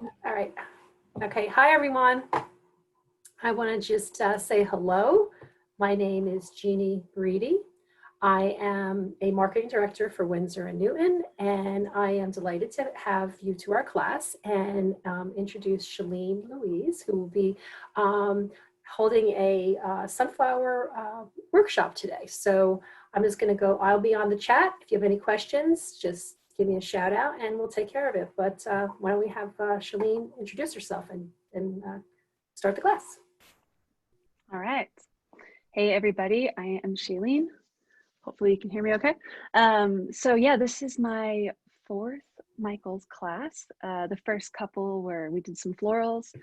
All right. Okay. Hi, everyone. I want to just say hello. My name is Jeannie Breedy. I am a marketing director for Winsor and Newton, and I am delighted to have you to our class and introduce Shalene Louise, who will be um, holding a sunflower workshop today. So I'm just going to go, I'll be on the chat. If you have any questions, just give me a shout out and we'll take care of it. But why don't we have Shalene introduce herself and start the class. All right. Hey, everybody. I am Shailene. Hopefully you can hear me okay. So yeah, this is my fourth Michael's class. The first couple where we did some florals.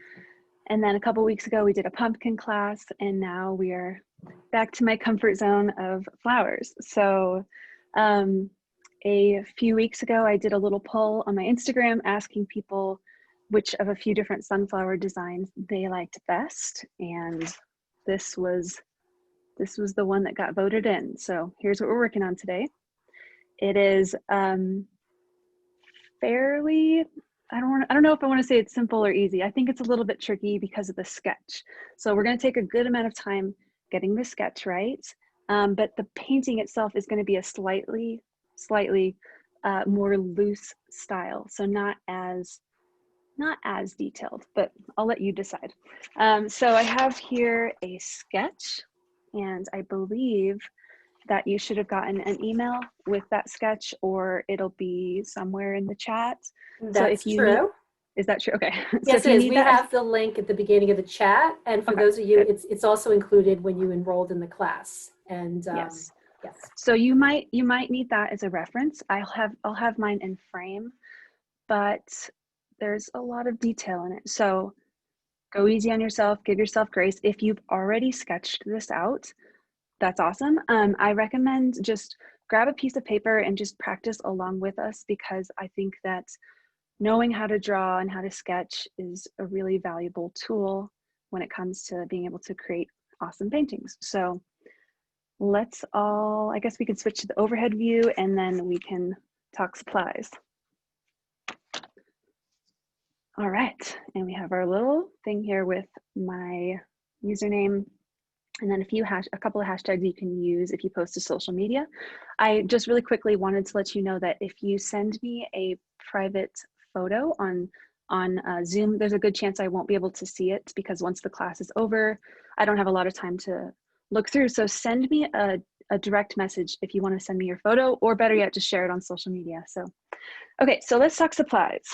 And then a couple weeks ago, we did a pumpkin class. And now we are back to my comfort zone of flowers. So a few weeks ago, I did a little poll on my Instagram asking people which of a few different sunflower designs they liked best. And this was the one that got voted in. So here's what we're working on today. It is fairly, I don't know if I want to say it's simple or easy. I think it's a little bit tricky because of the sketch. So we're going to take a good amount of time getting the sketch right. But the painting itself is going to be a slightly more loose style. So not as detailed, but I'll let you decide. So I have here a sketch, and I believe that you should have gotten an email with that sketch, or it'll be somewhere in the chat. That's so if you true. need, is that true? Okay. So Yes, if it you is. need We that, have the link at the beginning of the chat. And for okay, those of you, good. it's also included when you enrolled in the class. And Yes. yes. So you might need that as a reference. I'll have mine in frame, but there's a lot of detail in it. So go easy on yourself, give yourself grace. If you've already sketched this out, that's awesome. I recommend just grab a piece of paper and just practice along with us, because I think that knowing how to draw and how to sketch is a really valuable tool when it comes to being able to create awesome paintings. So let's all, I guess we could switch to the overhead view and then we can talk supplies. All right, and we have our little thing here with my username, and then a couple of hashtags you can use if you post to social media. I just really quickly wanted to let you know that if you send me a private photo on Zoom, there's a good chance I won't be able to see it, because once the class is over, I don't have a lot of time to look through. So send me a direct message if you want to send me your photo, or better yet, just share it on social media. So, okay, so let's talk supplies.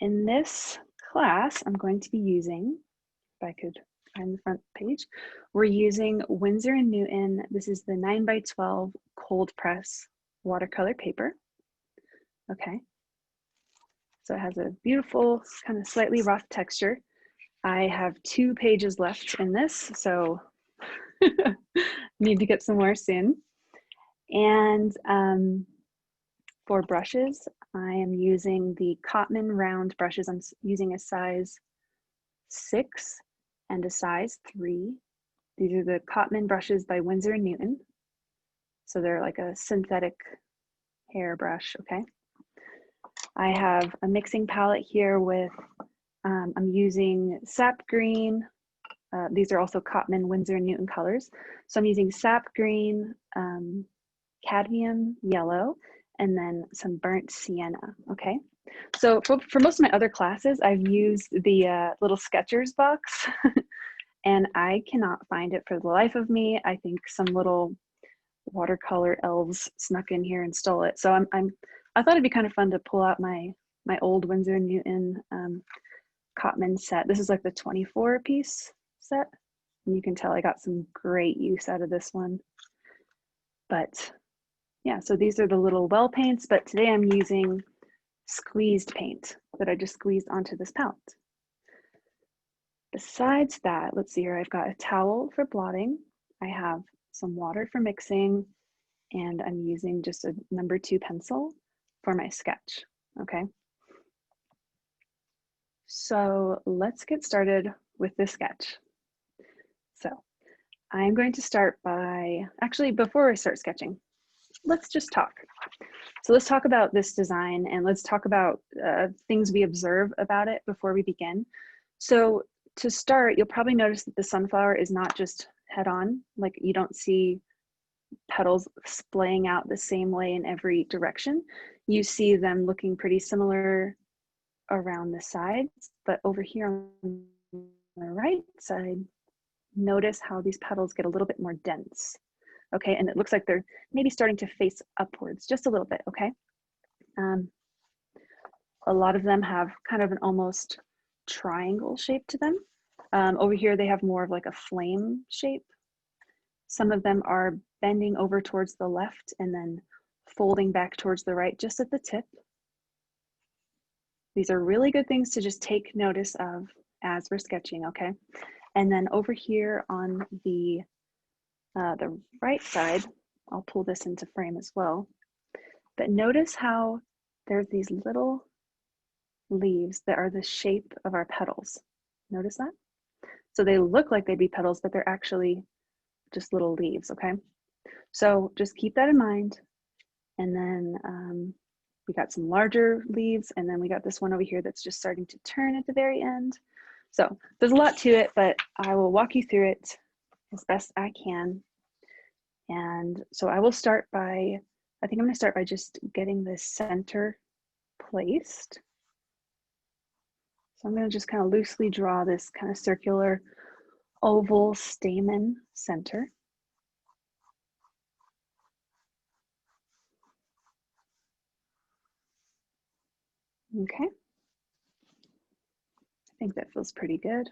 In this class, I'm going to be using, if I could find the front page, we're using Winsor & Newton. This is the 9x12 cold press watercolor paper. Okay. So it has a beautiful, kind of slightly rough texture. I have 2 pages left in this, so need to get some more soon. And for brushes, I am using the Cotman round brushes. I'm using a size 6 and a size 3. These are the Cotman brushes by Winsor & Newton. So they're like a synthetic hair brush, okay? I have a mixing palette here with, I'm using sap green. These are also Cotman Winsor & Newton colors. So I'm using sap green, cadmium yellow, and then some burnt sienna, okay? So for most of my other classes, I've used the little Skechers box and I cannot find it for the life of me. I think some little watercolor elves snuck in here and stole it. So I thought it'd be kind of fun to pull out my old Winsor & Newton Cotman set. This is like the 24 piece set. And you can tell I got some great use out of this one. But yeah, so these are the little well paints, but today I'm using squeezed paint that I just squeezed onto this palette. Besides that, let's see here, I've got a towel for blotting. I have some water for mixing, and I'm using just a number 2 pencil for my sketch, okay? So let's get started with this sketch. So I'm going to start by, actually before I start sketching, let's just talk. So let's talk about this design and let's talk about things we observe about it before we begin. So to start, you'll probably notice that the sunflower is not just head on, like you don't see petals splaying out the same way in every direction. You see them looking pretty similar around the sides, but over here on the right side, notice how these petals get a little bit more dense. Okay, and it looks like they're maybe starting to face upwards just a little bit, okay? A lot of them have kind of an almost triangle shape to them. Over here, they have more of like a flame shape. Some of them are bending over towards the left and then folding back towards the right, just at the tip. These are really good things to just take notice of as we're sketching, okay? And then over here on the right side, I'll pull this into frame as well, but notice how there's these little leaves that are the shape of our petals. Notice that? So they look like they'd be petals, but they're actually just little leaves, okay? So just keep that in mind. And then we got some larger leaves, and then we got this one over here that's just starting to turn at the very end. So there's a lot to it, but I will walk you through it as best I can. And so I will start by, I think I'm gonna start by just getting the center placed. So I'm gonna just kind of loosely draw this kind of circular oval stamen center. Okay. I think that feels pretty good.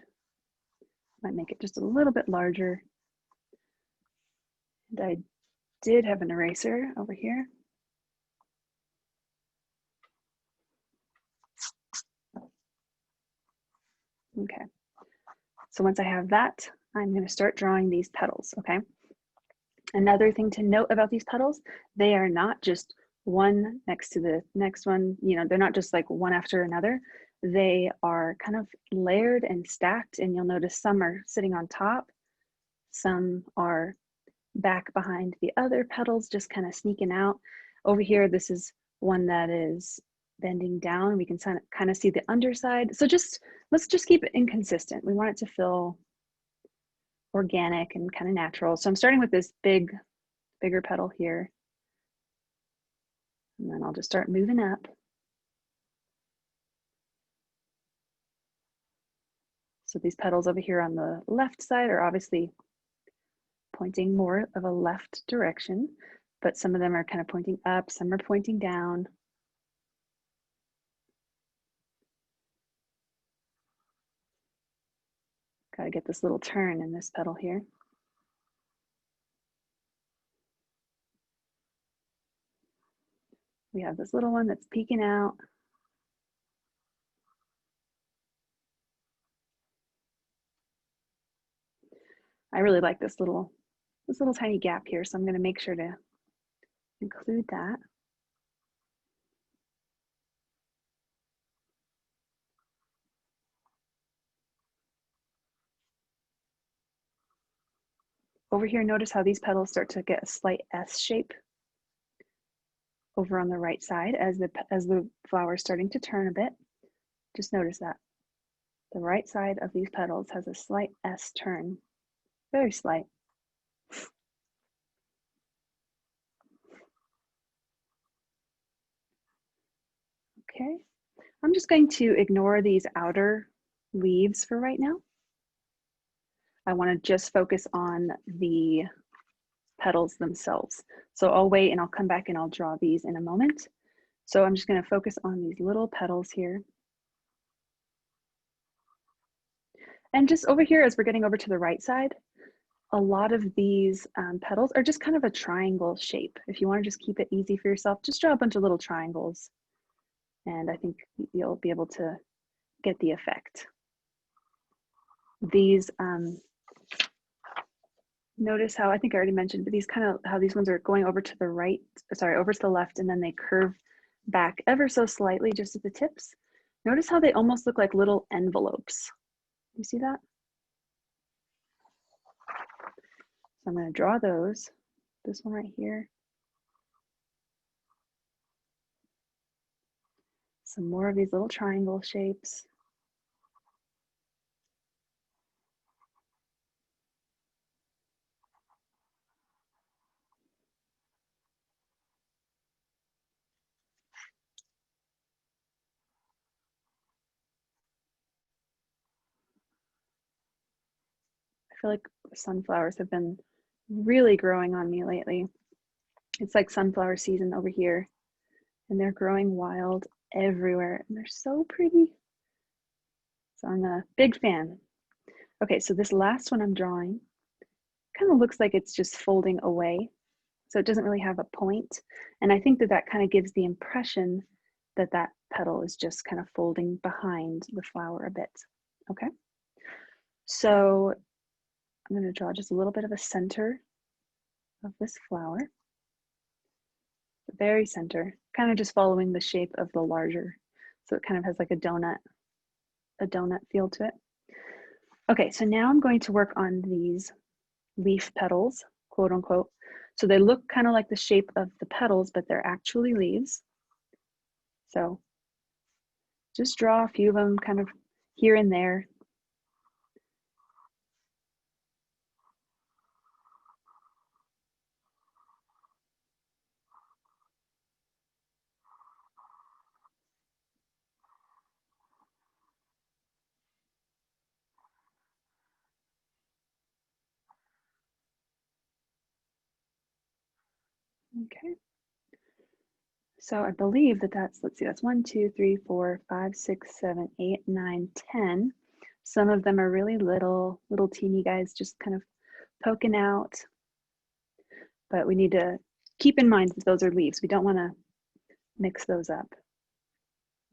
Might make it just a little bit larger. And I did have an eraser over here. Okay. So once I have that, I'm going to start drawing these petals, okay? Another thing to note about these petals, they are not just one next to the next one, you know, they're not just like one after another. They are kind of layered and stacked, and you'll notice some are sitting on top, some are back behind the other petals, just kind of sneaking out. Over here, this is one that is bending down. We can kind of see the underside. So let's just keep it inconsistent. We want it to feel organic and kind of natural. So I'm starting with this bigger petal here. And then I'll just start moving up. So these petals over here on the left side are obviously pointing more of a left direction, but some of them are kind of pointing up, some are pointing down. Got to get this little turn in this petal here. We have this little one that's peeking out. I really like this little tiny gap here, so I'm going to make sure to include that. Over here, notice how these petals start to get a slight S shape over on the right side as the flower is starting to turn a bit. Just notice that. The right side of these petals has a slight S turn, very slight. Okay, I'm just going to ignore these outer leaves for right now. I want to just focus on the petals themselves. So I'll wait and I'll come back and I'll draw these in a moment. So I'm just going to focus on these little petals here. And just over here, as we're getting over to the right side, a lot of these petals are just kind of a triangle shape. If you want to just keep it easy for yourself, just draw a bunch of little triangles. And I think you'll be able to get the effect. These, notice how, I think I already mentioned, but these kind of, how these ones are going over to the right, sorry, over to the left, and then they curve back ever so slightly just at the tips. Notice how they almost look like little envelopes. You see that? So I'm going to draw those. This one right here. Some more of these little triangle shapes. I feel like sunflowers have been really growing on me lately. It's like sunflower season over here, and they're growing wild everywhere, and they're so pretty. So I'm a big fan. Okay, so this last one I'm drawing kind of looks like it's just folding away. So it doesn't really have a point. And I think that that kind of gives the impression that that petal is just kind of folding behind the flower a bit. Okay, so I'm going to draw just a little bit of a center of this flower. The very center, kind of just following the shape of the larger. So it kind of has like a donut feel to it. Okay, so now I'm going to work on these leaf petals, quote unquote. So they look kind of like the shape of the petals, but they're actually leaves. So just draw a few of them kind of here and there. Okay. So I believe that that's, let's see, that's 1, 2, 3, 4, 5, 6, 7, 8, 9, 10. Some of them are really little teeny guys just kind of poking out. But we need to keep in mind that those are leaves. We don't want to mix those up.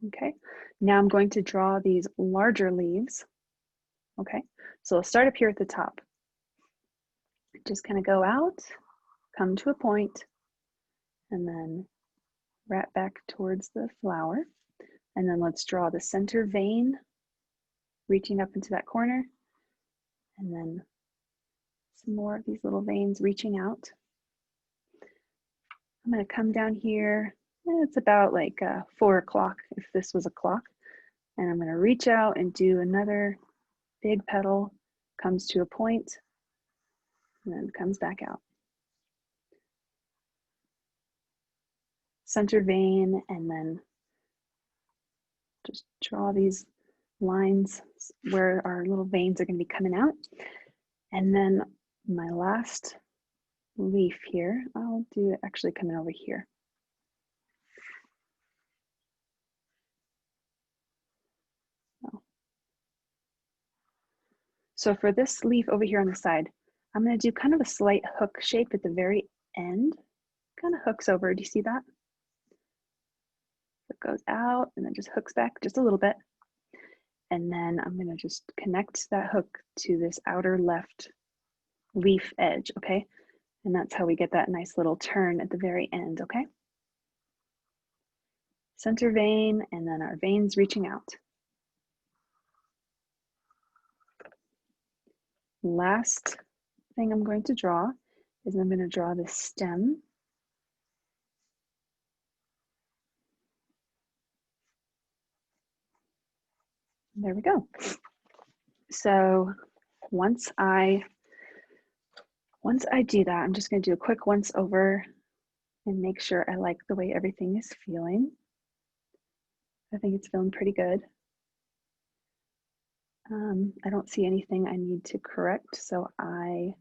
Okay, now I'm going to draw these larger leaves. Okay, so I'll start up here at the top. Just kind of go out, come to a point, and then wrap back towards the flower. And then let's draw the center vein, reaching up into that corner. And then some more of these little veins reaching out. I'm going to come down here. It's about like 4 o'clock if this was a clock. And I'm going to reach out and do another big petal, comes to a point, and then comes back out. Center vein, and then just draw these lines where our little veins are going to be coming out. And then my last leaf here, I'll do it actually coming over here. So for this leaf over here on the side, I'm going to do kind of a slight hook shape at the very end. Kind of hooks over. Do you see that? It goes out and then just hooks back just a little bit. And then I'm going to just connect that hook to this outer left leaf edge, okay? And that's how we get that nice little turn at the very end, okay? Center vein, and then our veins reaching out. Last thing I'm going to draw is I'm going to draw the stem. There we go. So once I do that, I'm just going to do a quick once over and make sure I like the way everything is feeling. I think it's feeling pretty good. I don't see anything I need to correct, so I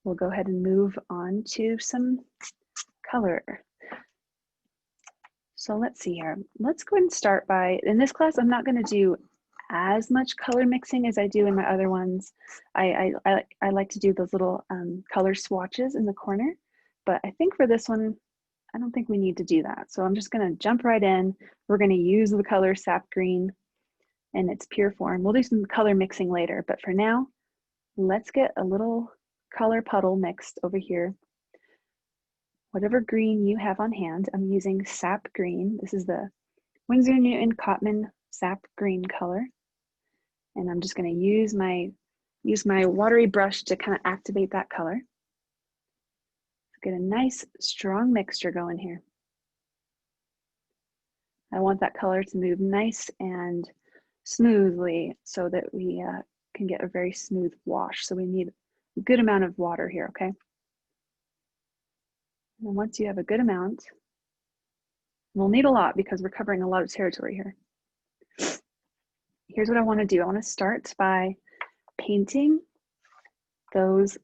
will go ahead and move on to some color. So let's see here. Let's go ahead and start by, in this class, I'm not going to do as much color mixing as I do in my other ones. I like to do those little color swatches in the corner, but I think for this one, I don't think we need to do that. So I'm just going to jump right in. We're going to use the color sap green in its pure form. We'll do some color mixing later, but for now, let's get a little color puddle mixed over here. Whatever green you have on hand, I'm using sap green. This is the Winsor & Cotman sap green color. And I'm just going to use my watery brush to kind of activate that color. Get a nice strong mixture going here. I want that color to move nice and smoothly so that we can get a very smooth wash. So we need a good amount of water here, okay? And once you have a good amount, we'll need a lot because we're covering a lot of territory here. Here's what I want to do. I want to start by painting those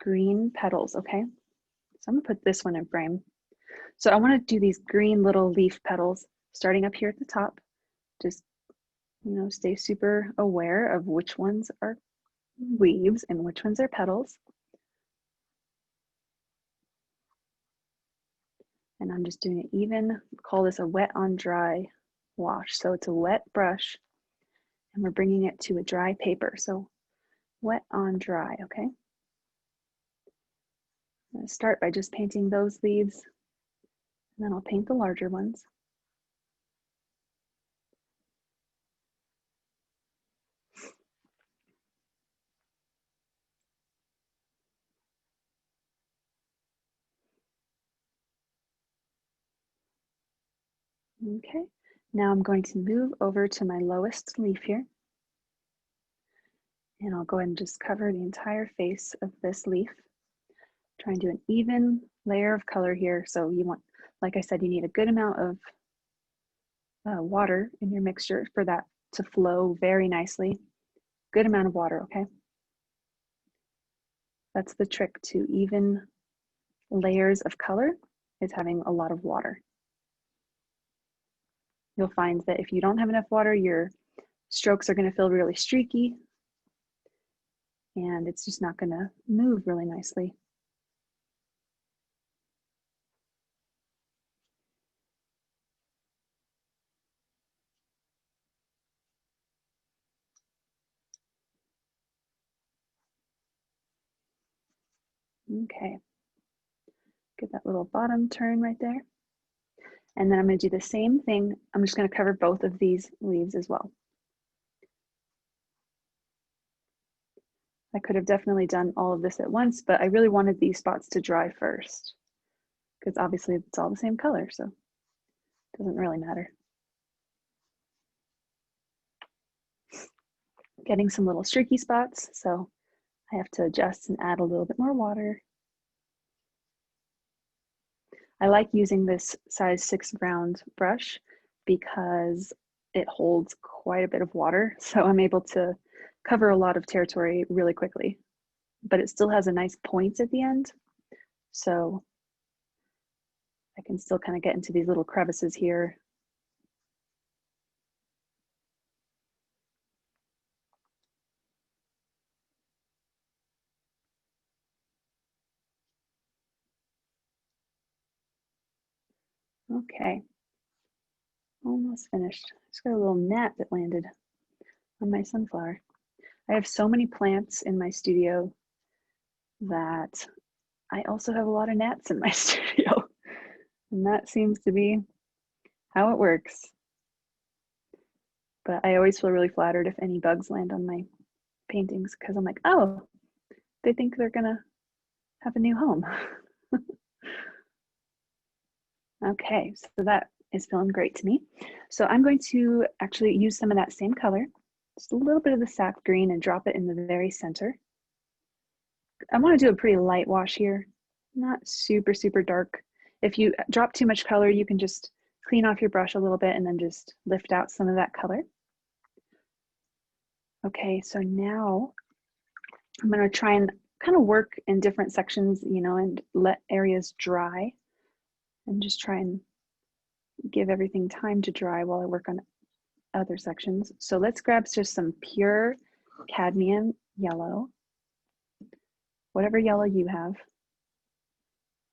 green petals, okay? So I'm gonna put this one in frame. So I want to do these green little leaf petals starting up here at the top. Just, you know, stay super aware of which ones are leaves and which ones are petals. And I'm just doing an even, call this a wet on dry wash. So it's a wet brush and we're bringing it to a dry paper. So wet on dry, okay? I'm gonna start by just painting those leaves and then I'll paint the larger ones. Okay, now I'm going to move over to my lowest leaf here. And I'll go ahead and just cover the entire face of this leaf. Try and do an even layer of color here. So you want, like I said, you need a good amount of water in your mixture for that to flow very nicely. Good amount of water, okay? That's the trick to even layers of color, is having a lot of water. You'll find that if you don't have enough water, your strokes are going to feel really streaky and it's just not going to move really nicely. Okay, get that little bottom turn right there. And then I'm going to do the same thing. I'm just going to cover both of these leaves as well. I could have definitely done all of this at once, but I really wanted these spots to dry first because obviously it's all the same color, so it doesn't really matter. Getting some little streaky spots, so I have to adjust and add a little bit more water. I like using this size 6 round brush because it holds quite a bit of water, so I'm able to cover a lot of territory really quickly, but it still has a nice point at the end, so I can still kind of get into these little crevices here. Okay, almost finished. Just got a little gnat that landed on my sunflower. I have so many plants in my studio that I also have a lot of gnats in my studio. And that seems to be how it works. But I always feel really flattered if any bugs land on my paintings because I'm like, oh, they think they're gonna have a new home. Okay, so that is feeling great to me. So I'm going to actually use some of that same color, just a little bit of the sap green, and drop it in the very center. I want to do a pretty light wash here, not super, super dark. If you drop too much color, you can just clean off your brush a little bit and then just lift out some of that color. Okay, so now I'm going to try and kind of work in different sections, you know, and let areas dry and just try and give everything time to dry while I work on other sections. So let's grab just some pure cadmium yellow, whatever yellow you have.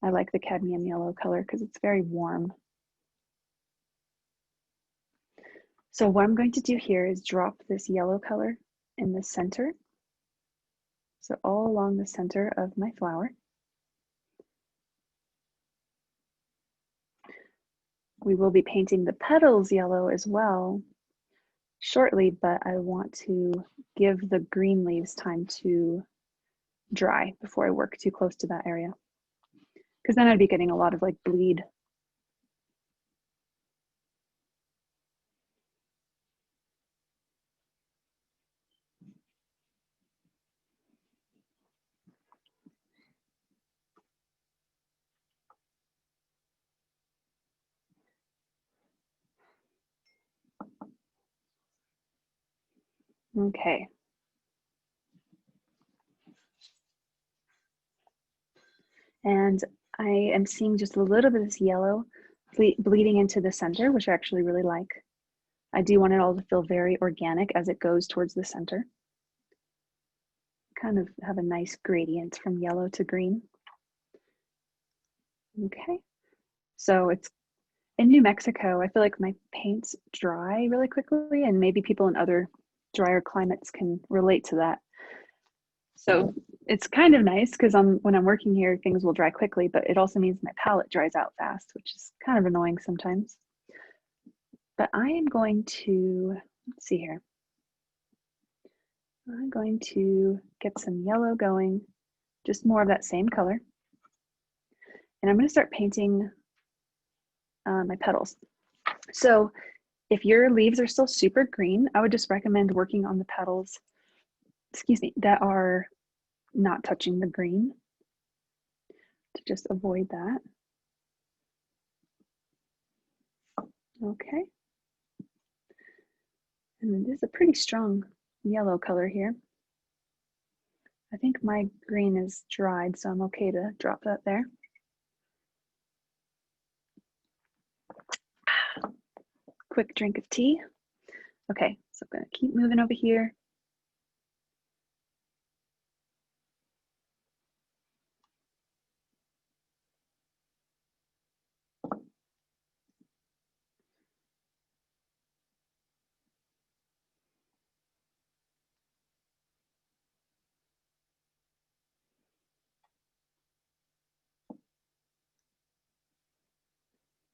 I like the cadmium yellow color because it's very warm. So what I'm going to do here is drop this yellow color in the center. So all along the center of my flower. We will be painting the petals yellow as well shortly, but I want to give the green leaves time to dry before I work too close to that area. Because then I'd be getting a lot of like bleed. Okay. And I am seeing just a little bit of this yellow bleeding into the center, which I actually really like. I do want it all to feel very organic as it goes towards the center. Kind of have a nice gradient from yellow to green. Okay, so it's in New Mexico. I feel like my paints dry really quickly, and maybe people in other drier climates can relate to that. So it's kind of nice because when I'm working here, things will dry quickly, but it also means my palette dries out fast, which is kind of annoying sometimes. But I am going to, let's see here. I'm going to get some yellow going, just more of that same color. And I'm going to start painting my petals. So if your leaves are still super green, I would just recommend working on the petals, excuse me, that are not touching the green to just avoid that. Okay. And this is a pretty strong yellow color here. I think my green is dried, so I'm okay to drop that there. Quick drink of tea. Okay, so I'm gonna keep moving over here.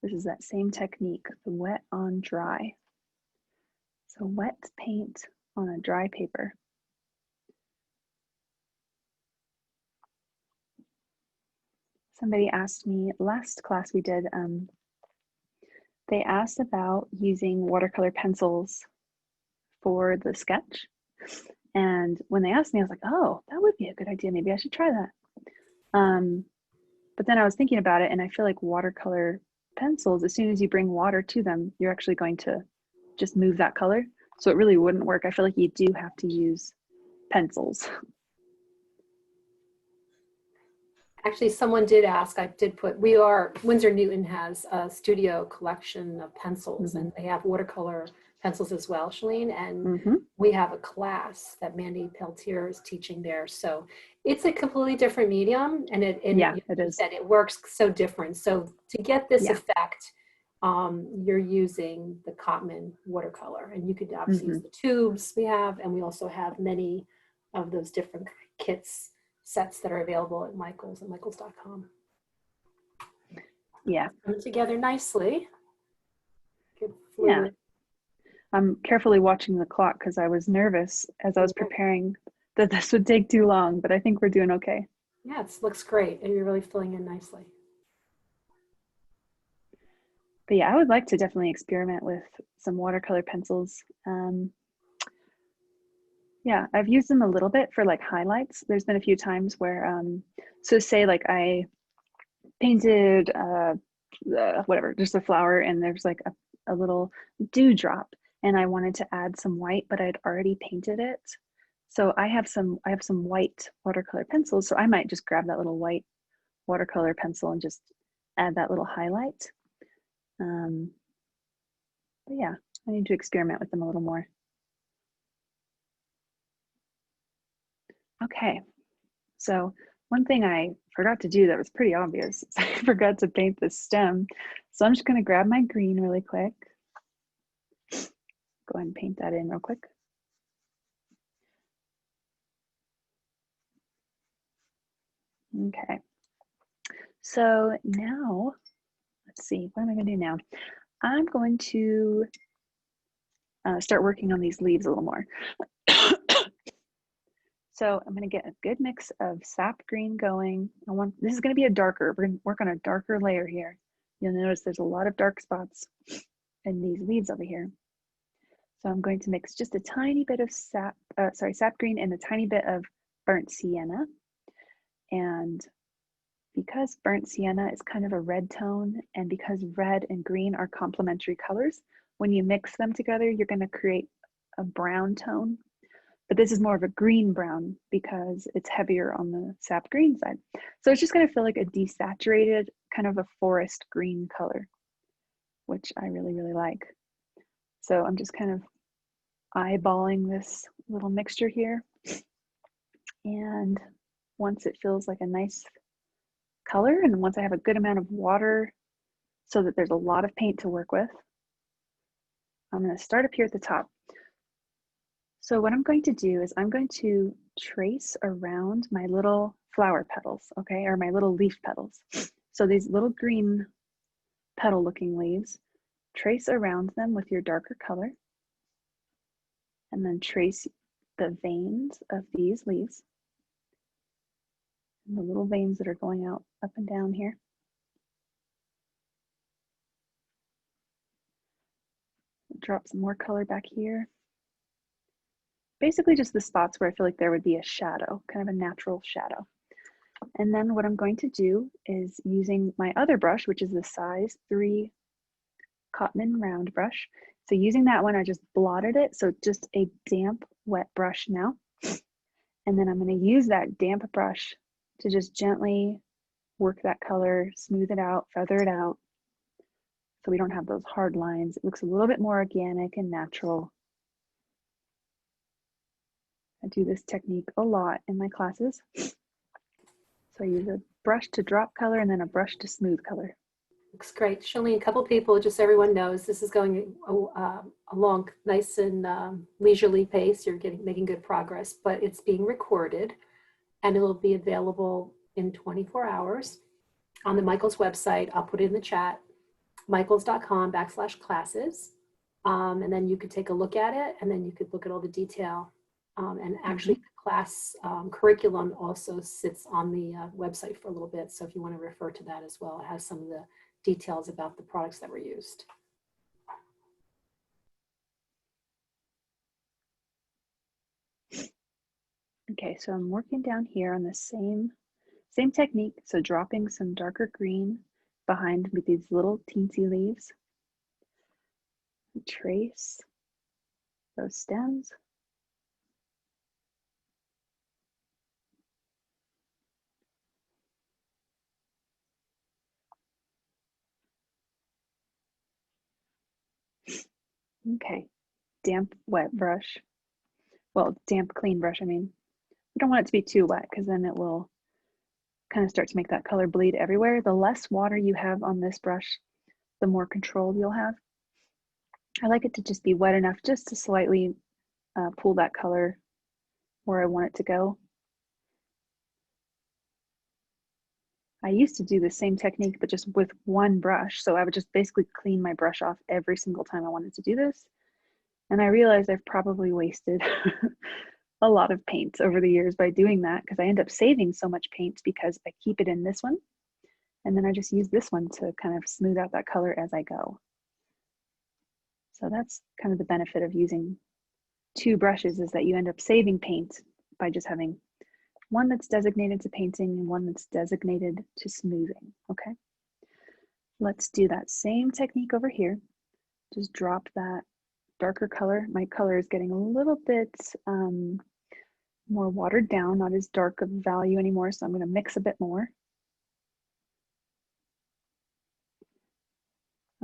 This is that same technique, the wet on dry. So wet paint on a dry paper. Somebody asked me last class we did, they asked about using watercolor pencils for the sketch. And when they asked me, I was like, oh, that would be a good idea. Maybe I should try that. But then I was thinking about it, and I feel like watercolor pencils, as soon as you bring water to them, you're actually going to just move that color. So it really wouldn't work. I feel like you do have to use pencils. Actually, someone did ask, I did put, Winsor Newton has a studio collection of pencils, and they have watercolor pencils as well, Shalene, and we have a class that Mandy Peltier is teaching there. So it's a completely different medium, and it is. And it works so different. So to get this effect, you're using the Cotman watercolor, and you could obviously use the tubes we have, and we also have many of those different sets that are available at Michaels and michaels.com. Yeah. Come together nicely. Yeah. I'm carefully watching the clock because I was nervous as I was preparing that this would take too long, but I think we're doing okay. Yeah, it looks great, and you're really filling in nicely. But yeah, I would like to definitely experiment with some watercolor pencils. Yeah, I've used them a little bit for like highlights. There's been a few times where, so say like I painted whatever, just a flower, and there's like a little dewdrop, and I wanted to add some white, but I'd already painted it. So I have some white watercolor pencils, so I might just grab that little white watercolor pencil and just add that little highlight. But yeah, I need to experiment with them a little more. Okay, so one thing I forgot to do that was pretty obvious is I forgot to paint the stem. So I'm just going to grab my green really quick. Go ahead and paint that in real quick. Okay, so now, let's see, what am I going to do now? I'm going to start working on these leaves a little more. So I'm going to get a good mix of sap green going. This is going to be a darker, we're going to work on a darker layer here. You'll notice there's a lot of dark spots in these leaves over here. So I'm going to mix just a tiny bit of sap green and a tiny bit of burnt sienna. And because burnt sienna is kind of a red tone, and because red and green are complementary colors, when you mix them together, you're going to create a brown tone. but this is more of a green brown because it's heavier on the sap green side. So it's just gonna feel like a desaturated kind of a forest green color, which I really, really like. So I'm just kind of eyeballing this little mixture here. And once it feels like a nice color, and once I have a good amount of water so that there's a lot of paint to work with, I'm going to start up here at the top. So what I'm going to do is I'm going to trace around my little flower petals, okay, or my little leaf petals. So these little green petal looking leaves, trace around them with your darker color, and then trace the veins of these leaves, and the little veins that are going out up and down here. Drop some more color back here. Basically just the spots where I feel like there would be a shadow, kind of a natural shadow. And then what I'm going to do is using my other brush, which is the size 3 Cotman round brush. So using that one, I just blotted it. So just a damp, wet brush now. And then I'm going to use that damp brush to just gently work that color, smooth it out, feather it out, so we don't have those hard lines. It looks a little bit more organic and natural. I do this technique a lot in my classes. So I use a brush to drop color and then a brush to smooth color. Looks great. Showing a couple people, just so everyone knows, this is going along nice and leisurely pace. You're making good progress, but it's being recorded and it will be available in 24 hours on the Michaels website. I'll put it in the chat, michaels.com/classes. And then you could take a look at it, and then you could look at all the detail. And actually, the class curriculum also sits on the website for a little bit. So if you want to refer to that as well, it has some of the details about the products that were used. Okay, so I'm working down here on the same technique. So dropping some darker green behind with these little teensy leaves. Trace those stems. Okay, damp, wet brush. Well, damp, clean brush, I mean. You don't want it to be too wet because then it will kind of start to make that color bleed everywhere. The less water you have on this brush, the more control you'll have. I like it to just be wet enough just to slightly pull that color where I want it to go. I used to do the same technique, but just with one brush. So I would just basically clean my brush off every single time I wanted to do this. And I realized I've probably wasted a lot of paint over the years by doing that, because I end up saving so much paint because I keep it in this one. And then I just use this one to kind of smooth out that color as I go. So that's kind of the benefit of using 2 brushes, is that you end up saving paint by just having one that's designated to painting and one that's designated to smoothing, okay? Let's do that same technique over here. Just drop that darker color. My color is getting a little bit more watered down, not as dark of value anymore, so I'm going to mix a bit more.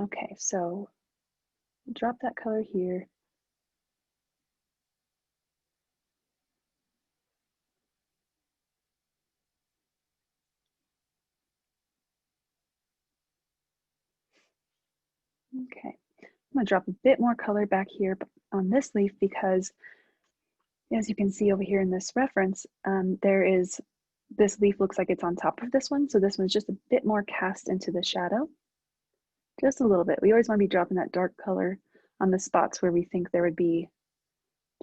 Okay, so drop that color here. Okay, I'm going to drop a bit more color back here on this leaf because, as you can see over here in this reference, this leaf looks like it's on top of this one. So this one's just a bit more cast into the shadow, just a little bit. We always want to be dropping that dark color on the spots where we think there would be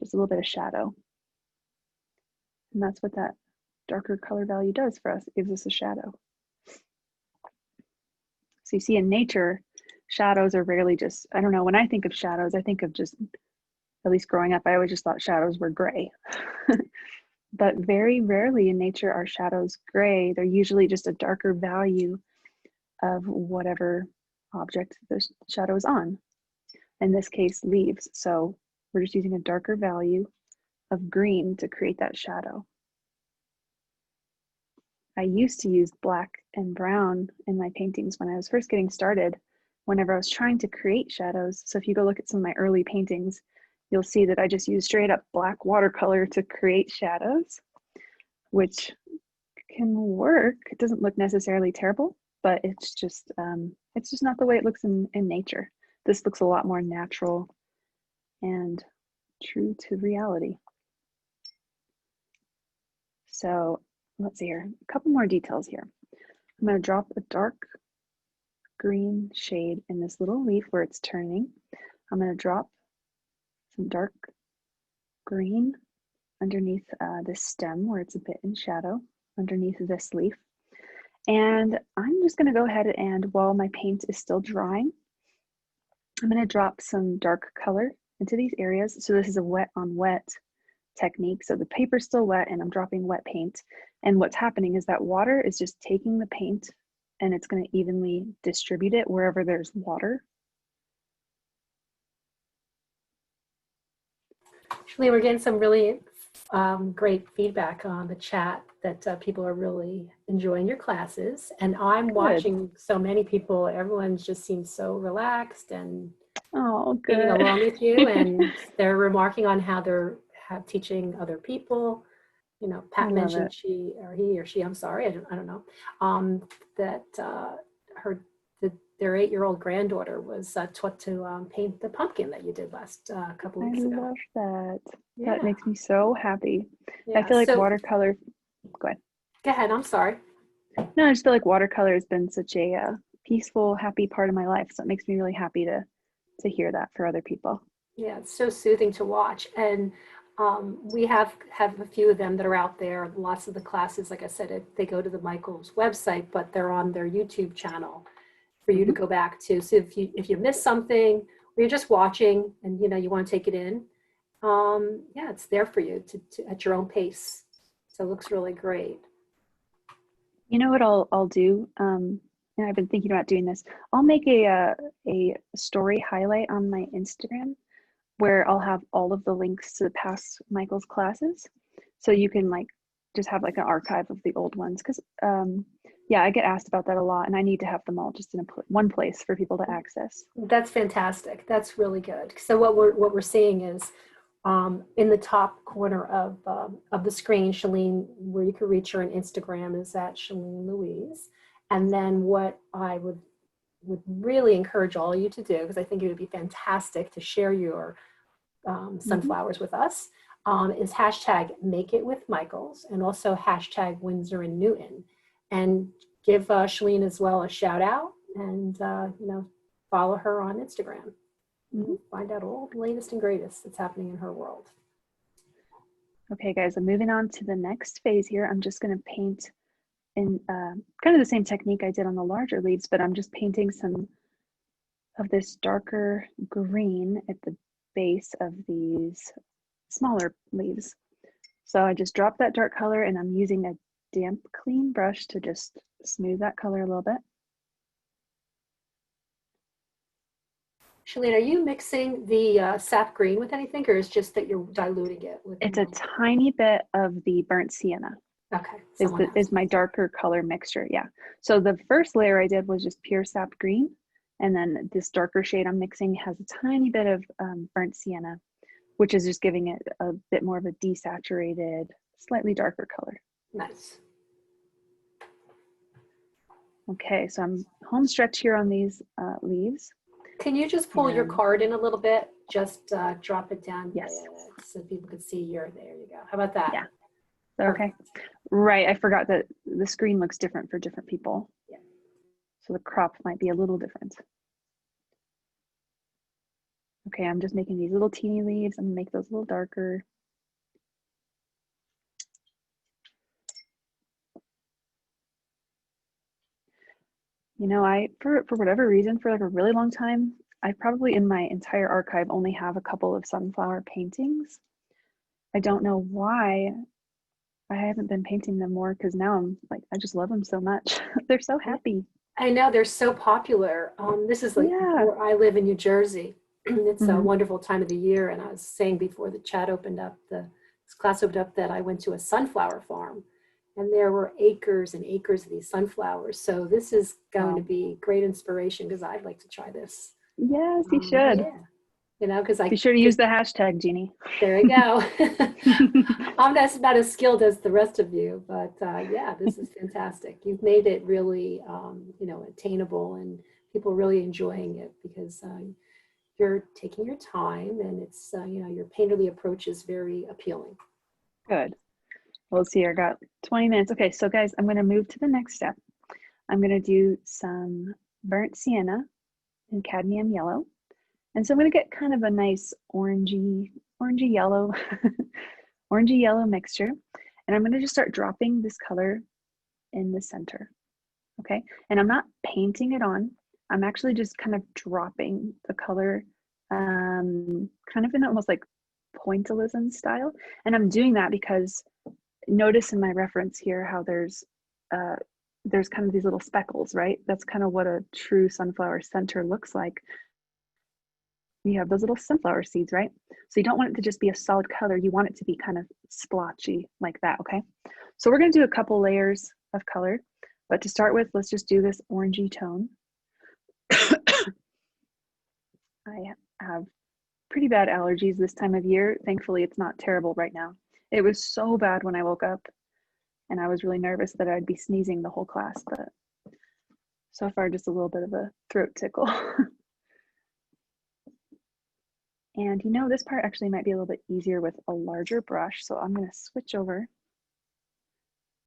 just a little bit of shadow. And that's what that darker color value does for us. It gives us a shadow. So you see in nature, shadows are rarely just, I don't know, when I think of shadows, I think of just, at least growing up, I always just thought shadows were gray. But very rarely in nature are shadows gray. They're usually just a darker value of whatever object the shadow is on. In this case, leaves. So we're just using a darker value of green to create that shadow. I used to use black and brown in my paintings when I was first getting started, whenever I was trying to create shadows. So if you go look at some of my early paintings, you'll see that I just used straight up black watercolor to create shadows, which can work. It doesn't look necessarily terrible, but it's just not the way it looks in nature. This looks a lot more natural and true to reality. So let's see here, a couple more details here. I'm going to drop a dark green shade in this little leaf where it's turning. I'm going to drop some dark green underneath this stem where it's a bit in shadow underneath this leaf. And I'm just going to go ahead and, while my paint is still drying, I'm going to drop some dark color into these areas. So this is a wet on wet technique. So the paper's still wet and I'm dropping wet paint. And what's happening is that water is just taking the paint and it's going to evenly distribute it wherever there's water. Actually, we're getting some really great feedback on the chat that people are really enjoying your classes. And I'm watching so many people, everyone just seems so relaxed and getting along with you. And they're remarking on how they're teaching other people. You know, Pat mentioned he or she, I'm sorry, I don't know, that their 8-year-old granddaughter was taught to paint the pumpkin that you did last couple weeks ago. I love that. Yeah. That makes me so happy. Yeah. I feel like watercolor, go ahead. Go ahead, I'm sorry. No, I just feel like watercolor has been such a peaceful, happy part of my life. So it makes me really happy to hear that for other people. Yeah, it's so soothing to watch. And we have a few of them that are out there. Lots of the classes, like I said, they go to the Michaels website, but they're on their YouTube channel for you to go back to. So if you miss something or you're just watching and you want to take it in, yeah, it's there for you to at your own pace. So it looks really great. You know what I'll do? And I've been thinking about doing this. I'll make a story highlight on my Instagram where I'll have all of the links to the past Michael's classes. So you can just have an archive of the old ones. Because yeah, I get asked about that a lot and I need to have them all just in one place for people to access. That's fantastic. That's really good. So what we're seeing is in the top corner of the screen, Shalene, where you can reach her on Instagram is at Shalene Louise. And then what I would really encourage all of you to do, because I think it would be fantastic to share your sunflowers with us, is hashtag Make It With Michaels and also hashtag Winsor and Newton, and give Shalene as well a shout out and follow her on Instagram. Find out all the latest and greatest that's happening in her world. Okay, guys, I'm moving on to the next phase here. I'm just going to paint in kind of the same technique I did on the larger leaves, but I'm just painting some of this darker green at the base of these smaller leaves. So I just dropped that dark color and I'm using a damp, clean brush to just smooth that color a little bit. Shalene, are you mixing the sap green with anything, or is just that you're diluting it with? It's a tiny bit of the burnt sienna. Okay. Is my darker color mixture, yeah. So the first layer I did was just pure sap green, and then this darker shade I'm mixing has a tiny bit of burnt sienna, which is just giving it a bit more of a desaturated, slightly darker color. Nice. Okay, so I'm home stretch here on these leaves. Can you just pull your card in a little bit? Just drop it down. Yes. So people can see there you go. How about that? Yeah. Okay. Right. I forgot that the screen looks different for different people. Yeah. So the crop might be a little different. Okay, I'm just making these little teeny leaves. I'm gonna make those a little darker. For whatever reason, for a really long time, I probably in my entire archive only have a couple of sunflower paintings. I don't know why I haven't been painting them more, because now I'm I just love them so much. They're so happy. I know, they're so popular. This is where I live in New Jersey. It's a wonderful time of the year. And I was saying before the chat opened up, the this class opened up that I went to a sunflower farm, and there were acres and acres of these sunflowers. So this is going to be great inspiration because I'd like to try this. Yes, you should. Yeah. You know, because I be sure to use the hashtag, Jeannie. There you go. I'm not as skilled as the rest of you, but yeah, this is fantastic. You've made it really, you know, attainable and people really enjoying it because you're taking your time and it's, you know, your painterly approach is very appealing. Good. Well, let's see, I got 20 minutes. Okay, so guys, I'm going to move to the next step. I'm going to do some burnt sienna and cadmium yellow. And so I'm going to get kind of a nice orangey yellow, orangey yellow mixture. And I'm going to just start dropping this color in the center. Okay, and I'm not painting it on. I'm actually just kind of dropping the color kind of in almost like pointillism style. And I'm doing that because notice in my reference here how there's kind of these little speckles, right? That's kind of what a true sunflower center looks like. You have those little sunflower seeds, right? So you don't want it to just be a solid color. You want it to be kind of splotchy like that, okay? So we're going to do a couple layers of color, but to start with, let's just do this orangey tone. I have pretty bad allergies this time of year. Thankfully, it's not terrible right now. It was so bad when I woke up and I was really nervous that I'd be sneezing the whole class, but so far just a little bit of a throat tickle. And you know, this part actually might be a little bit easier with a larger brush. So I'm going to switch over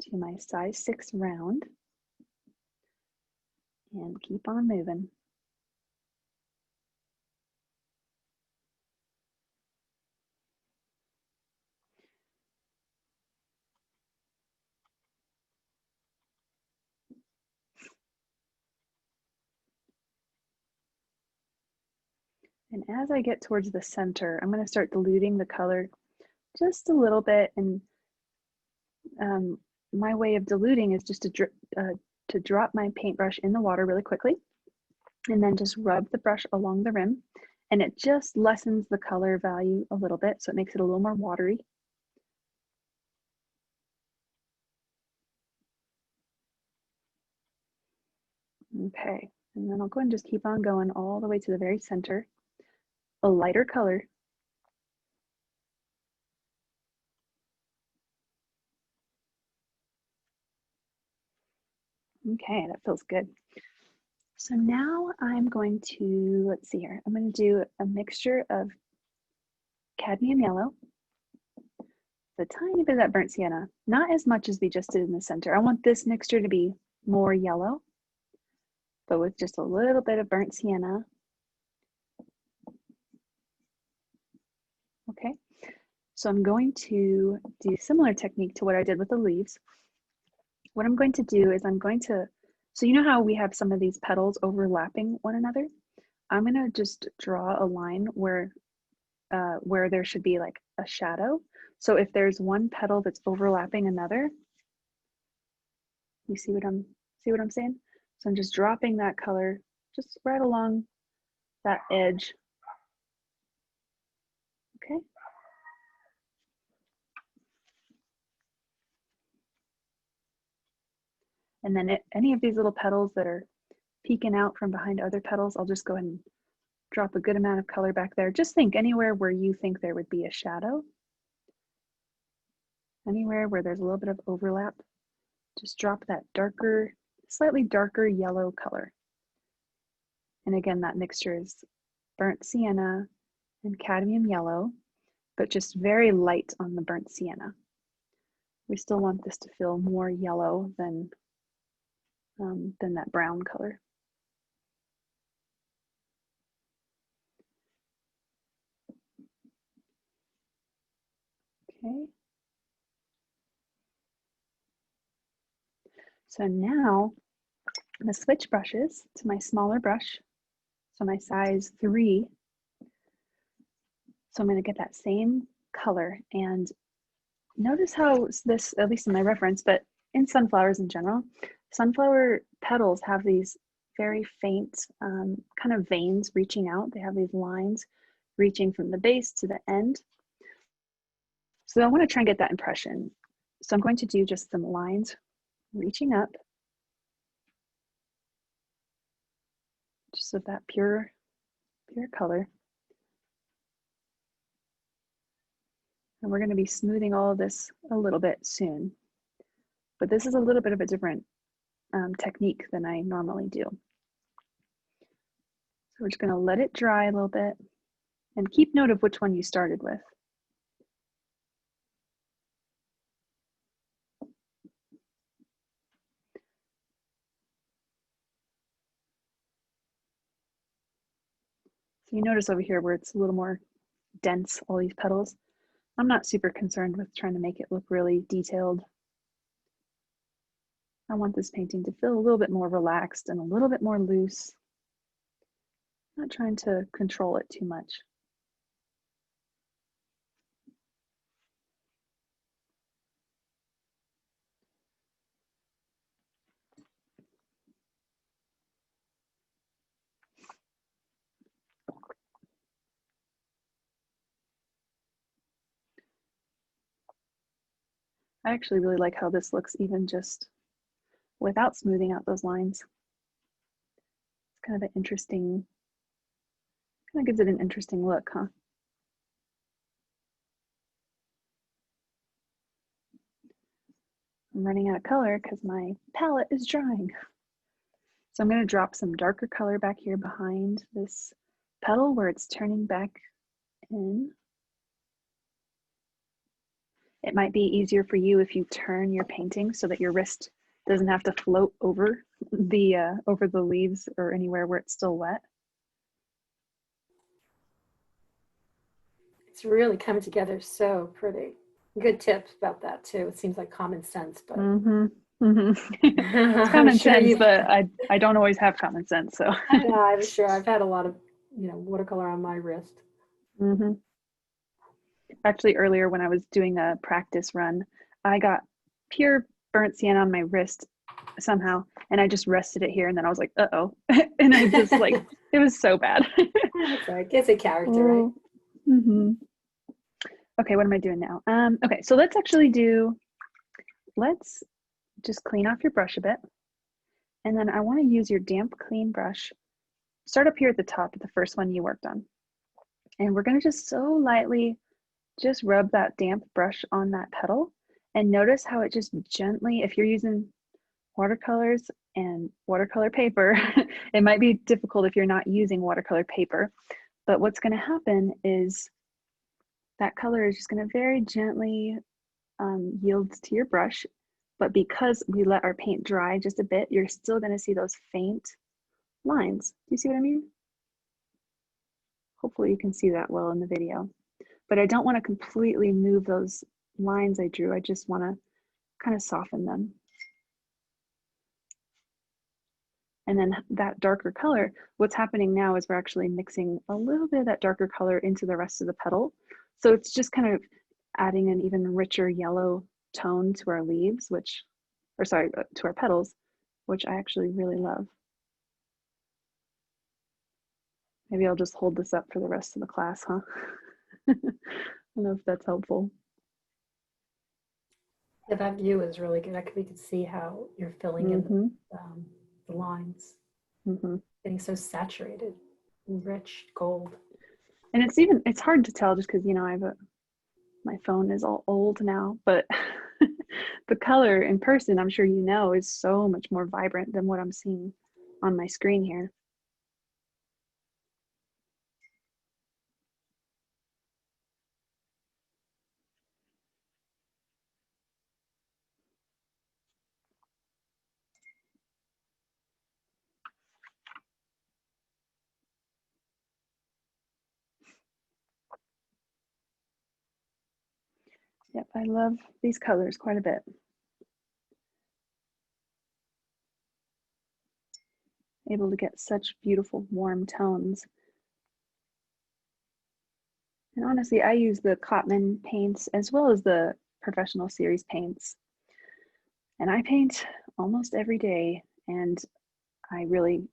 to my size 6 round and keep on moving. And as I get towards the center, I'm going to start diluting the color just a little bit. And my way of diluting is just to drop my paintbrush in the water really quickly and then just rub the brush along the rim. And it just lessens the color value a little bit, so it makes it a little more watery. Okay, and then I'll go and just keep on going all the way to the very center. A lighter color. Okay, that feels good. So now I'm going to, let's see here, I'm going to do a mixture of cadmium yellow, the tiny bit of that burnt sienna, not as much as we just did in the center. I want this mixture to be more yellow, but with just a little bit of burnt sienna. Okay, so I'm going to do a similar technique to what I did with the leaves. What I'm going to do is I'm going to, so you know how we have some of these petals overlapping one another? I'm going to just draw a line where there should be like a shadow. So if there's one petal that's overlapping another, you see what I'm saying? So I'm just dropping that color just right along that edge. Okay. And then any of these little petals that are peeking out from behind other petals, I'll just go ahead and drop a good amount of color back there. Just think anywhere where you think there would be a shadow, anywhere where there's a little bit of overlap, just drop that darker, slightly darker yellow color. And again, that mixture is burnt sienna and cadmium yellow, but just very light on the burnt sienna. We still want this to feel more yellow than that brown color. Okay. So now I'm going to switch brushes to my smaller brush, so my size 3. So I'm going to get that same color, and notice how this, at least in my reference, but in sunflowers in general, sunflower petals have these very faint kind of veins reaching out. They have these lines reaching from the base to the end. So I want to try and get that impression. So I'm going to do just some lines reaching up, just of that pure color. And we're going to be smoothing all of this a little bit soon. But this is a little bit of a different technique than I normally do. So we're just going to let it dry a little bit and keep note of which one you started with. So you notice over here where it's a little more dense, all these petals. I'm not super concerned with trying to make it look really detailed. I want this painting to feel a little bit more relaxed and a little bit more loose. Not trying to control it too much. I actually really like how this looks even just without smoothing out those lines. It's kind of an interesting, kind of gives it an interesting look, huh? I'm running out of color because my palette is drying. So I'm going to drop some darker color back here behind this petal where it's turning back in. It might be easier for you if you turn your painting so that your wrist doesn't have to float over the leaves or anywhere where it's still wet. It's really coming together so pretty. Good tips about that too. It seems like common sense, but It's common sure sense, but I don't always have common sense. So I'm sure I've had a lot of watercolor on my wrist. Actually, earlier when I was doing a practice run, I got pure burnt sienna on my wrist somehow, and I just rested it here, and then I was like, uh-oh. And I just like, it was so bad. That's right. It's a character, right? Okay, what am I doing now? Okay, so let's just clean off your brush a bit. And then I want to use your damp, clean brush. Start up here at the top, the first one you worked on. And we're going to just so lightly just rub that damp brush on that petal. And notice how it just gently, if you're using watercolors and watercolor paper, it might be difficult if you're not using watercolor paper. But what's going to happen is that color is just going to very gently yield to your brush. But because we let our paint dry just a bit, you're still going to see those faint lines. Do you see what I mean? Hopefully you can see that well in the video. But I don't want to completely move those lines I drew. I just want to kind of soften them. And then that darker color, what's happening now is we're actually mixing a little bit of that darker color into the rest of the petal. So it's just kind of adding an even richer yellow tone to our leaves, to our petals, which I actually really love. Maybe I'll just hold this up for the rest of the class, huh? I don't know if that's helpful. Yeah, that view is really good. We can see how you're filling in the lines. Getting so saturated, rich gold. And it's hard to tell just because, my phone is all old now, but the color in person, I'm sure you know, is so much more vibrant than what I'm seeing on my screen here. Yep, I love these colors quite a bit. Able to get such beautiful warm tones. And honestly, I use the Cotman paints as well as the professional series paints. And I paint almost every day, and I really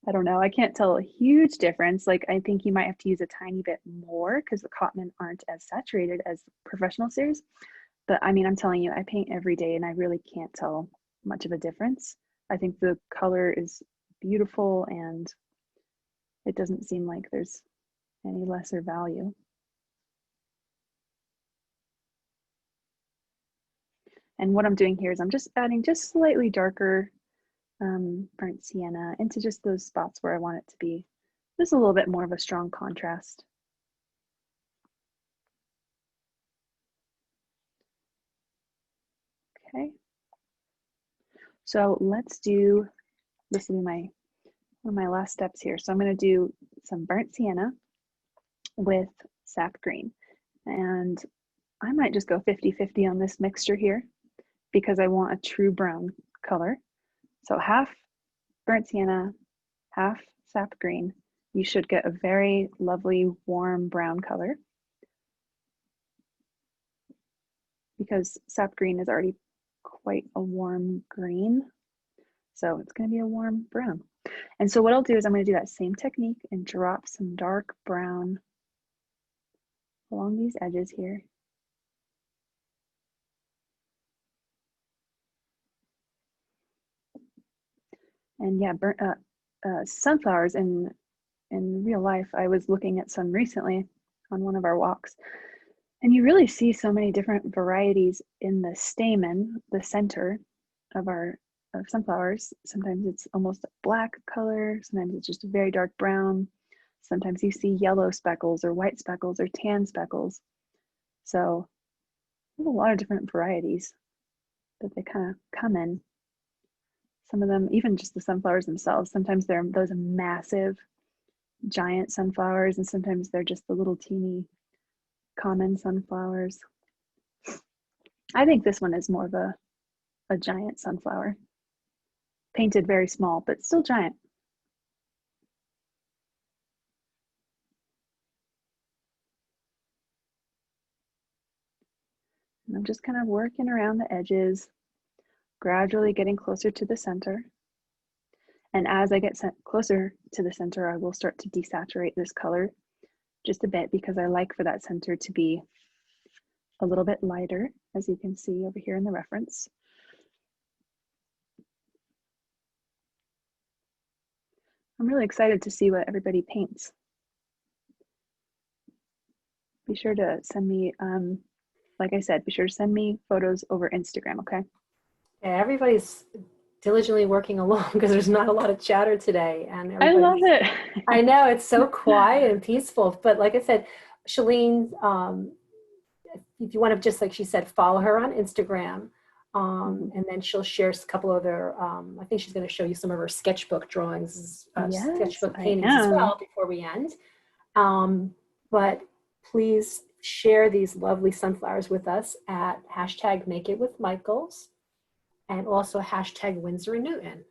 I don't know. I can't tell a huge difference. Like I think you might have to use a tiny bit more because the Cotman aren't as saturated as professional series. But I mean, I'm telling you, I paint every day and I really can't tell much of a difference. I think the color is beautiful and it doesn't seem like there's any lesser value. And what I'm doing here is I'm just adding just slightly darker burnt sienna into just those spots where I want it to be just a little bit more of a strong contrast. Okay. So let's do, this will be one of my last steps here. So I'm going to do some burnt sienna with sap green. And I might just go 50-50 on this mixture here because I want a true brown color. So half burnt sienna, half sap green. You should get a very lovely warm brown color because sap green is already quite a warm green. So it's going to be a warm brown. And so what I'll do is I'm going to do that same technique and drop some dark brown along these edges here. And yeah, sunflowers in real life, I was looking at some recently on one of our walks, and you really see so many different varieties in the stamen, the center of sunflowers. Sometimes it's almost a black color, sometimes it's just a very dark brown. Sometimes you see yellow speckles or white speckles or tan speckles. So there's a lot of different varieties that they kind of come in. Some of them, even just the sunflowers themselves, sometimes they're those massive, giant sunflowers, and sometimes they're just the little teeny common sunflowers. I think this one is more of a giant sunflower, painted very small, but still giant. And I'm just kind of working around the edges, gradually getting closer to the center. And as I get closer to the center, I will start to desaturate this color just a bit because I like for that center to be a little bit lighter, as you can see over here in the reference. I'm really excited to see what everybody paints. Be sure to send me, like I said, be sure to send me photos over Instagram, okay? Yeah, everybody's diligently working along because there's not a lot of chatter today, and I love everybody's, it. I know it's so quiet and peaceful. But like I said, Shalene, if you want to, just like she said, follow her on Instagram. And then she'll share a couple other, I think she's going to show you some of her sketchbook drawings, Yes, sketchbook I paintings as am. well before we end. But please share these lovely sunflowers with us at hashtag Make It With Michaels and also hashtag Winsor and Newton.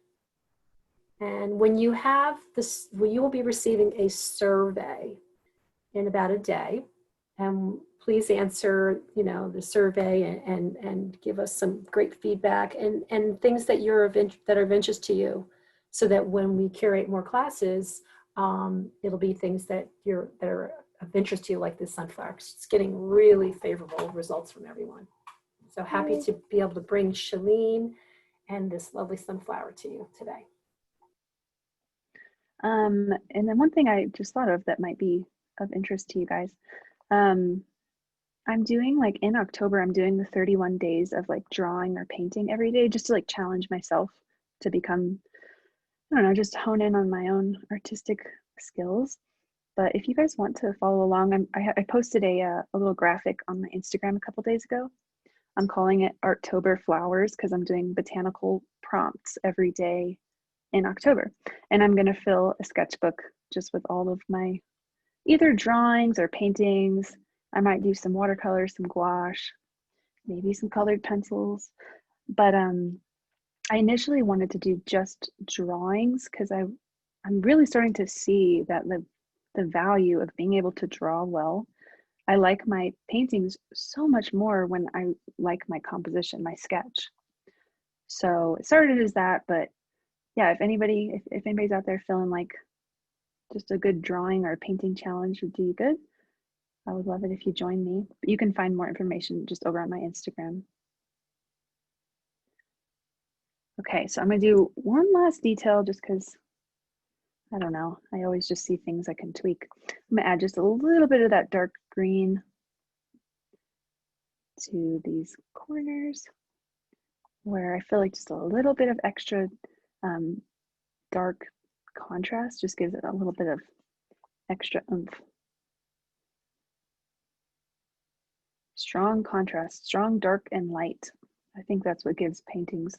And when you have this, well, you will be receiving a survey in about a day. And please answer, the survey and give us some great feedback and things that that are of interest to you, so that when we curate more classes, it'll be things that are of interest to you, like this sunflower. It's getting really favorable results from everyone. So happy to be able to bring Shalene and this lovely sunflower to you today. And then one thing I just thought of that might be of interest to you guys. I'm doing, like, in October, I'm doing the 31 days of like drawing or painting every day, just to like challenge myself to become, I don't know, just hone in on my own artistic skills. But if you guys want to follow along, I posted a little graphic on my Instagram a couple days ago. I'm calling it Arttober Flowers because I'm doing botanical prompts every day in October. And I'm going to fill a sketchbook just with all of my either drawings or paintings. I might do some watercolor, some gouache, maybe some colored pencils. But I initially wanted to do just drawings because I'm really starting to see that the value of being able to draw well. I like my paintings so much more when I like my composition, my sketch. So it started as that, but yeah, if anybody's out there feeling like just a good drawing or painting challenge would do you good, I would love it if you join me. You can find more information just over on my Instagram. Okay, so I'm gonna do one last detail just because, I don't know, I always just see things I can tweak. I'm gonna add just a little bit of that dark green to these corners where I feel like just a little bit of extra dark contrast just gives it a little bit of extra oomph. Strong contrast, strong dark and light. I think that's what gives paintings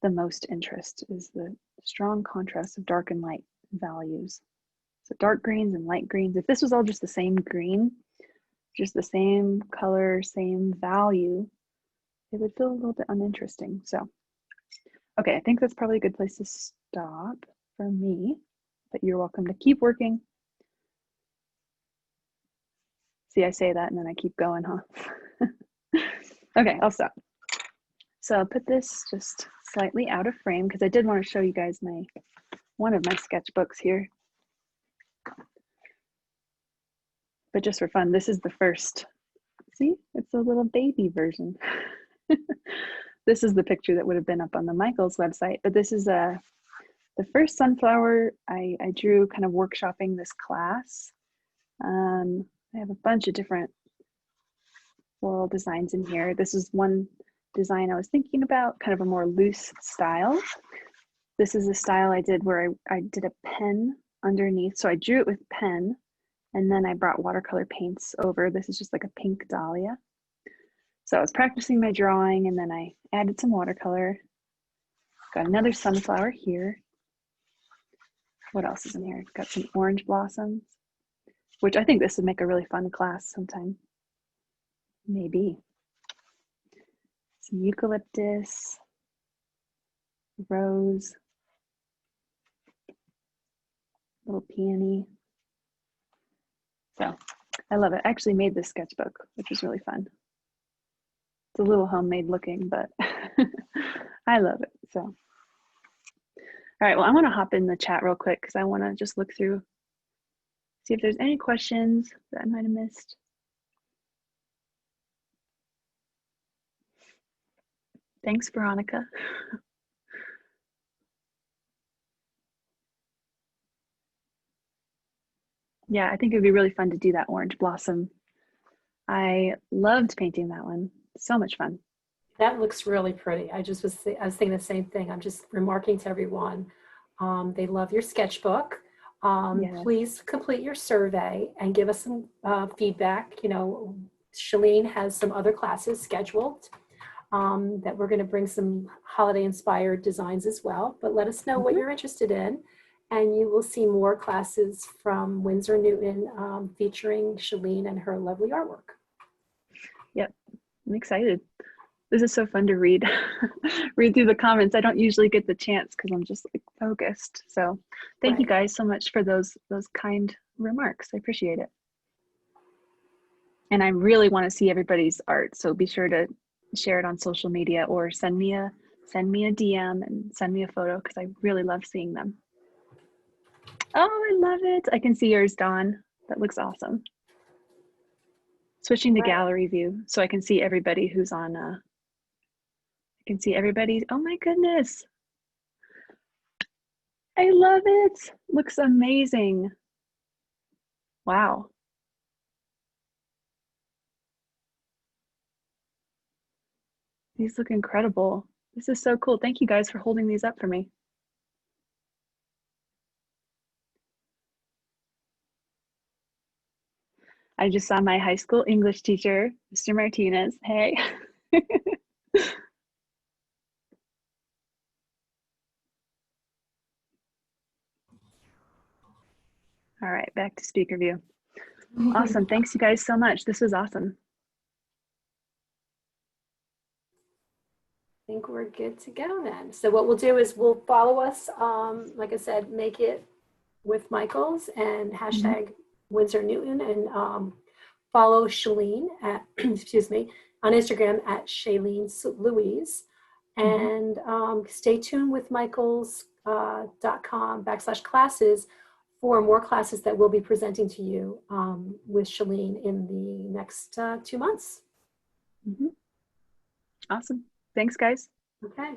the most interest, is the strong contrast of dark and light values. So dark greens and light greens. If this was all just the same green, just the same color, same value, it would feel a little bit uninteresting. So, okay, I think that's probably a good place to stop for me, but you're welcome to keep working. See, I say that and then I keep going, huh? Okay, I'll stop. So I'll put this just slightly out of frame because I did want to show you guys one of my sketchbooks here. But just for fun, this is the first. See, it's a little baby version. This is the picture that would have been up on the Michaels website, but this is the first sunflower I drew kind of workshopping this class. I have a bunch of different floral designs in here. This is one design I was thinking about, kind of a more loose style. This is a style I did where I did a pen underneath. So I drew it with pen and then I brought watercolor paints over. This is just like a pink dahlia. So I was practicing my drawing and then I added some watercolor. Got another sunflower here. What else is in here? Got some orange blossoms, which I think this would make a really fun class sometime. Maybe. Some eucalyptus, rose, little peony. So I love it. I actually made this sketchbook, which was really fun. It's a little homemade looking, but I love it. So, all right, well, I want to hop in the chat real quick because I want to just look through, see if there's any questions that I might have missed. Thanks, Veronica. Yeah, I think it would be really fun to do that orange blossom. I loved painting that one. So much fun. That looks really pretty. I was thinking the same thing. I'm just remarking to everyone. They love your sketchbook. Yes. Please complete your survey and give us some feedback. You know, Shalene has some other classes scheduled that we're going to bring some holiday inspired designs as well, but let us know what you're interested in. And you will see more classes from Winsor Newton featuring Shalene and her lovely artwork. Yep, I'm excited. This is so fun to read read through the comments. I don't usually get the chance because I'm just like focused. So thank you guys so much for those kind remarks. I appreciate it. And I really want to see everybody's art. So be sure to share it on social media or send me a DM and send me a photo because I really love seeing them. Oh, I love it. I can see yours, Dawn. That looks awesome. Switching to gallery view so I can see everybody who's on. I can see everybody. Oh my goodness. I love it. Looks amazing. Wow. These look incredible. This is so cool. Thank you guys for holding these up for me. I just saw my high school English teacher, Mr. Martinez. Hey. All right, back to speaker view. Awesome. Thanks you guys so much. This was awesome. I think we're good to go then. So what we'll do is we'll follow us, like I said, make it with Michaels and hashtag Winsor Newton, and follow Shalene at, excuse me, on Instagram at Shailene Louise. And stay tuned with Michaels sketchbook.com/classes for more classes that we'll be presenting to you with Shalene in the next 2 months. Awesome. Thanks, guys. Okay.